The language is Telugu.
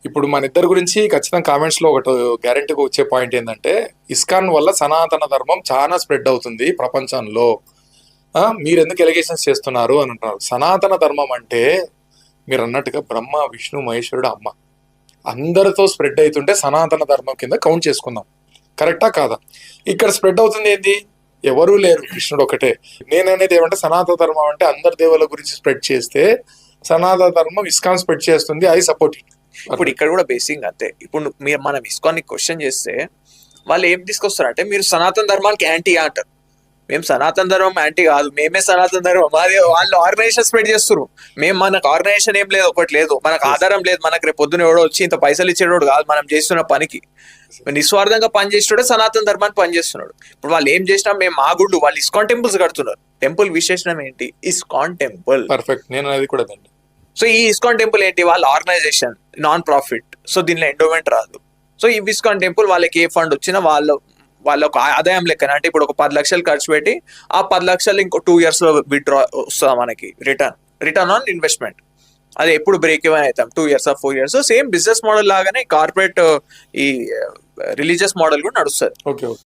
ఇప్పుడు మన ఇద్దరి గురించి ఖచ్చితంగా కామెంట్స్ లో ఒకటి గ్యారెంటీగా వచ్చే పాయింట్ ఏంటంటే, ఇస్కాన్ వల్ల సనాతన ధర్మం చాలా స్ప్రెడ్ అవుతుంది ప్రపంచంలో. మీరు ఎందుకు ఎలిగేషన్స్ చేస్తున్నారు అని అంటున్నారు. సనాతన ధర్మం అంటే మీరు అన్నట్టుగా బ్రహ్మ విష్ణు మహేశ్వరుడు అమ్మ అందరితో స్ప్రెడ్ అవుతుంటే సనాతన ధర్మం కింద కౌంట్ చేసుకుందాం. కరెక్టా కాదా? ఇక్కడ స్ప్రెడ్ అవుతుంది ఏంది? ఎవరూ లేరు, కృష్ణుడు ఒకటే. నేననేది ఏమంటే, సనాతన ధర్మం అంటే అందరి దేవుల గురించి స్ప్రెడ్ చేస్తే సనాతన ధర్మం ఇస్కాన్ స్ప్రెడ్ చేస్తుంది. I support it. ఇప్పుడు ఇక్కడ కూడా బేసిక్ అంతే. ఇప్పుడు మీరు మనం ఇస్కాన్ క్వశ్చన్ చేస్తే వాళ్ళు ఏం తీసుకొస్తారు అంటే, మీరు సనాతన ధర్మానికి యాంటీ అంటారు. మేము సనాతన ధర్మం యాంటీ కాదు, మేమే సనాతన ధర్మం. మాది వాళ్ళు ఆర్గనైజేషన్ స్ప్రెడ్ చేస్తారు. మేము మనకు ఆర్గనైజేషన్ ఏం లేదు, ఒకటి లేదు, మనకు ఆధారం లేదు. మనకు రేపు పొద్దున ఎవడో వచ్చి ఇంత పైసలు ఇచ్చేటోడు కాదు. మనం చేస్తున్న పనికి నిస్వార్థంగా పనిచేసేటోడే సనాతన ధర్మాన్ని పనిచేస్తున్నాడు. ఇప్పుడు వాళ్ళు ఏం చేసినా మేము మా గుండు, వాళ్ళు ఇస్కాన్ టెంపుల్స్ కడుతున్నారు. టెంపుల్ విశేషణం ఏంటి? ISKCON temple. పర్ఫెక్ట్. నేను అది కూడా దండి. సో ఈ ఇస్కాన్ టెంపుల్ ఏంటి? వాళ్ళ ఆర్గనైజేషన్ నాన్ ప్రాఫిట్. సో దీనిలో ఎండోమెంట్ రాదు. సో ఈ ఇస్కాన్ టెంపుల్ వాళ్ళకి ఏ ఫండ్ వచ్చినా వాళ్ళ ఒక ఆదాయం లెక్కన, అంటే ఇప్పుడు ఒక 10 లక్షలు ఖర్చు పెట్టి ఆ 10 లక్షలు ఇంకో 2 years లో విత్డ్రా వస్తుంది మనకి రిటర్న్ ఆన్ ఇన్వెస్ట్మెంట్. అది ఎప్పుడు బ్రేక్ ఈవెన్ అవుతాం, 2 years 4 years. Same business model లాగానే కార్పొరేట్ ఈ రిలీజియస్ మోడల్ కూడా నడుస్తుంది. ఓకే.